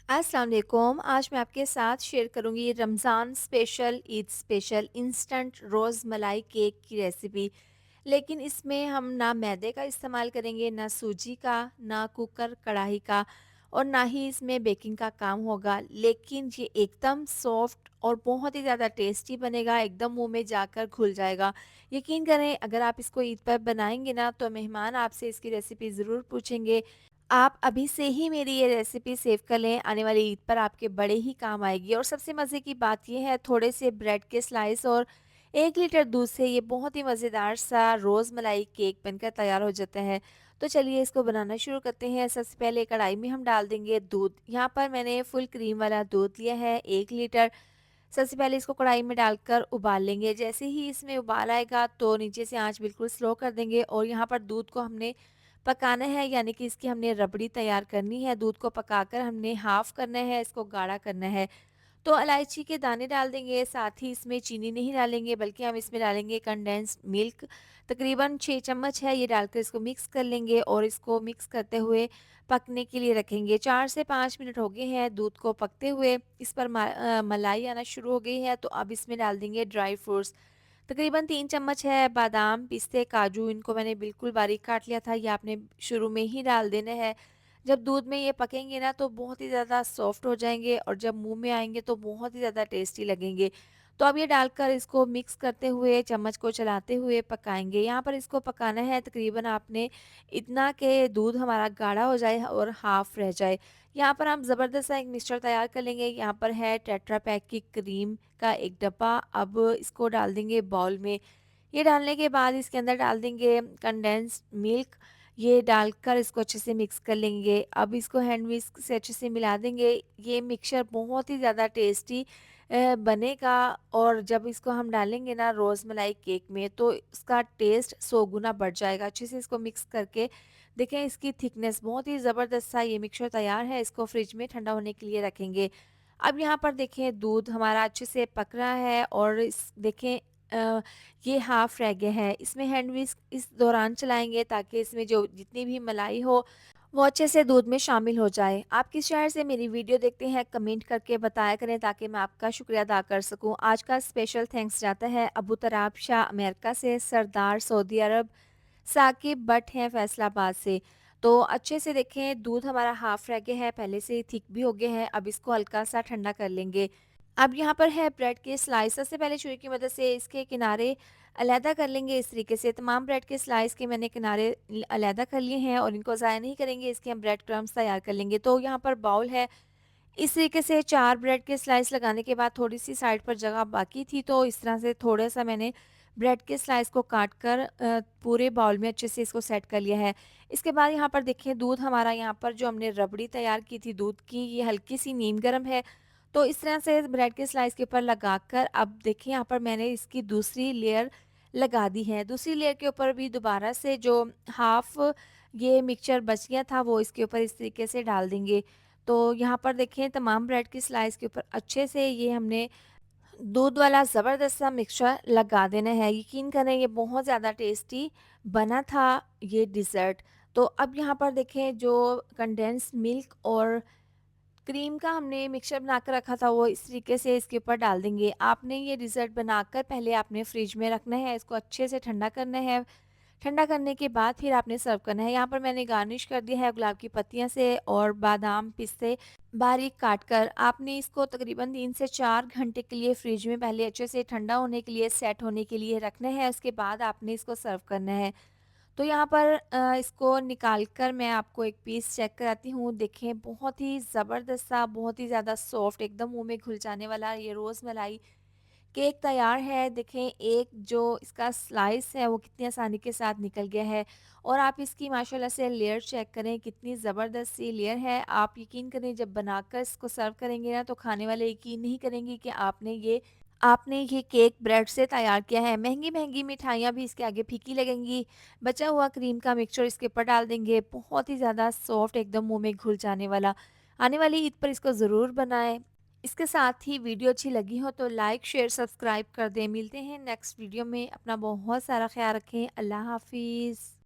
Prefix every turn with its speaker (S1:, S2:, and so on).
S1: अस्सलाम वालेकुम। आज मैं आपके साथ शेयर करूँगी Ramzan special, Eid special instant rasmalai cake की रेसिपी। लेकिन इसमें हम ना मैदे का इस्तेमाल करेंगे, ना सूजी का, ना कुकर कढ़ाई का और ना ही इसमें बेकिंग का काम होगा। लेकिन ये एकदम सॉफ्ट और बहुत ही ज़्यादा टेस्टी बनेगा, एकदम मुँह में जाकर घुल जाएगा। यकीन करें, अगर आप इसको ईद पर बनाएँगे ना तो मेहमान आपसे इसकी रेसिपी ज़रूर पूछेंगे। आप अभी से ही मेरी ये रेसिपी सेव कर लें, आने वाली ईद पर आपके बड़े ही काम आएगी। और सबसे मज़े की बात ये है, थोड़े से ब्रेड के स्लाइस और 1 लीटर दूध से ये बहुत ही मज़ेदार सा रोज़ मलाई केक बनकर तैयार हो जाता है। तो चलिए इसको बनाना शुरू करते हैं। सबसे पहले कढ़ाई में हम डाल देंगे दूध। यहाँ पर मैंने फुल क्रीम वाला दूध लिया है 1 लीटर। सबसे पहले इसको कढ़ाई में डालकर उबाल लेंगे। जैसे ही इसमें उबाल आएगा तो नीचे से आँच बिल्कुल स्लो कर देंगे और यहाँ पर दूध को हमने पकाना है, यानी कि इसकी हमने रबड़ी तैयार करनी है। दूध को पकाकर हमने हाफ़ करना है, इसको गाढ़ा करना है। तो इलायची के दाने डाल देंगे, साथ ही इसमें चीनी नहीं डालेंगे बल्कि हम इसमें डालेंगे कंडेंस्ड मिल्क। तकरीबन 6 चम्मच है, ये डालकर इसको मिक्स कर लेंगे और इसको मिक्स करते हुए पकने के लिए रखेंगे। 4 से 5 मिनट हो गए हैं दूध को पकते हुए, इस पर मलाई आना शुरू हो गई है। तो अब इसमें डाल देंगे ड्राई फ्रूट्स। तकरीबन 3 चम्मच है बादाम, पिस्ते, काजू, इनको मैंने बिल्कुल बारीक काट लिया था, ये आपने शुरू में ही डाल देना है। जब दूध में ये पकेंगे ना तो बहुत ही ज़्यादा सॉफ्ट हो जाएँगे और जब मुँह में आएँगे तो बहुत ही ज़्यादा टेस्टी लगेंगे। तो अब ये डालकर इसको मिक्स करते हुए, चम्मच को चलाते हुए पकाएँगे। यहाँ पर इसको पकाना है तकरीबन आपने इतना कि दूध हमारा गाढ़ा हो जाए और हाफ़ रह जाए। यहाँ पर हम ज़बरदस्त सा एक मिक्सचर तैयार कर लेंगे। यहाँ पर है टेट्रा पैक की क्रीम का एक डब्बा। अब इसको डाल देंगे बाउल में। ये डालने के बाद इसके अंदर डाल देंगे कंडेंस्ड मिल्क। ये डालकर इसको अच्छे से मिक्स कर लेंगे। अब इसको हैंड विस्क से अच्छे से मिला देंगे। ये मिक्सचर बहुत ही ज़्यादा टेस्टी बनेगा और जब इसको हम डालेंगे ना रोज़ मलाई केक में तो इसका टेस्ट 100 गुना बढ़ जाएगा। अच्छे से इसको मिक्स करके देखें, इसकी थिकनेस बहुत ही ज़बरदस्त सा ये मिक्सचर तैयार है। इसको फ्रिज में ठंडा होने के लिए रखेंगे। अब यहाँ पर देखें दूध हमारा अच्छे से पक रहा है और इस देखें ये हाफ रह गया है। इसमें हैंड विस्क इस दौरान चलाएँगे ताकि इसमें जो जितनी भी मलाई हो वो अच्छे से दूध में शामिल हो जाए। आप किस शहर से मेरी वीडियो देखते हैं कमेंट करके बताया करें ताकि मैं आपका शुक्रिया अदा कर सकूँ। आज का स्पेशल थैंक्स जाता है अबू तराब शाह अमेरिका से, सरदार सऊदी अरब, साकिब बट हैं फैसलाबाद से। तो अच्छे से देखें दूध हमारा हाफ रह गया है, पहले से ही थिक भी हो गया है। अब इसको हल्का सा ठंडा कर लेंगे। अब यहाँ पर है ब्रेड के स्लाइस। सबसे पहले छुरी की मदद से इसके किनारे अलहदा कर लेंगे। इस तरीके से तमाम ब्रेड के स्लाइस के मैंने किनारे अलहदा कर लिए हैं और इनको ज़ाया नहीं करेंगे, इसके हम ब्रेड क्रम्स तैयार कर लेंगे। तो यहाँ पर बाउल है, इस तरीके से 4 ब्रेड के स्लाइस लगाने के बाद थोड़ी-सी साइड पर जगह बाकी थी तो इस तरह से थोड़ा-सा मैंने ब्रेड के स्लाइस को काट कर पूरे बाउल में अच्छे से इसको सेट कर लिया है। इसके बाद यहाँ पर देखिए दूध हमारा यहाँ पर जो हमने रबड़ी तैयार की थी दूध की, ये हल्की-सी नीम गर्म है। तो इस तरह से ब्रेड के स्लाइस के ऊपर लगाकर अब देखिए यहाँ पर मैंने इसकी दूसरी लेयर लगा दी है। दूसरी लेयर के ऊपर भी दोबारा से जो हाफ़ ये मिक्सचर बच गया था वो इसके ऊपर इस तरीके से डाल देंगे। तो यहाँ पर देखें तमाम ब्रेड की स्लाइस के ऊपर अच्छे से ये हमने दूध वाला ज़बरदस्त सा मिक्सचर लगा देना है। यकीन करें ये बहुत ज़्यादा टेस्टी बना था ये डिज़र्ट। तो अब यहाँ पर देखें जो कंडेंस्ड मिल्क और क्रीम का हमने मिक्सचर बनाकर रखा था वो इस तरीके से इसके ऊपर डाल देंगे। आपने ये डिज़र्ट बनाकर पहले आपने फ्रिज में रखना है, इसको अच्छे से ठंडा करना है। ठंडा करने के बाद फिर आपने सर्व करना है। यहाँ पर मैंने गार्निश कर दिया है गुलाब की पत्तियाँ से और बादाम, पिस्ते बारीक काट कर। आपने इसको तकरीबन 3 से 4 घंटे के लिए फ्रिज में पहले अच्छे से ठंडा होने के लिए, सेट होने के लिए रखना है, उसके बाद आपने इसको सर्व करना है। तो यहाँ पर इसको निकाल कर मैं आपको एक पीस चेक कराती हूँ। देखें बहुत ही ज़बरदस्त सा, बहुत ही ज़्यादा सॉफ्ट, एकदम मुँह में घुल जाने वाला ये रोज़ मलाई केक तैयार है। देखें एक जो इसका स्लाइस है वो कितनी आसानी के साथ निकल गया है और आप इसकी माशाल्लाह से लेयर चेक करें कितनी ज़बरदस्त सी लेयर है। आप यकीन करें जब बनाकर इसको सर्व करेंगे ना तो खाने वाले यकीन नहीं करेंगे कि आपने ये केक ब्रेड से तैयार किया है। महंगी-महंगी मिठाइयाँ भी इसके आगे फीकी लगेंगी। बचा हुआ क्रीम का मिक्सचर इसके ऊपर डाल देंगे। बहुत ही ज़्यादा सॉफ्ट, एकदम मुँह में घुल जाने वाला। आने वाली ईद पर इसको ज़रूर बनाएँ। इसके साथ ही वीडियो अच्छी लगी हो तो लाइक, शेयर, सब्सक्राइब कर दें। मिलते हैं नेक्स्ट वीडियो में। अपना बहुत सारा ख़्याल रखें। अल्लाह हाफ़िज़।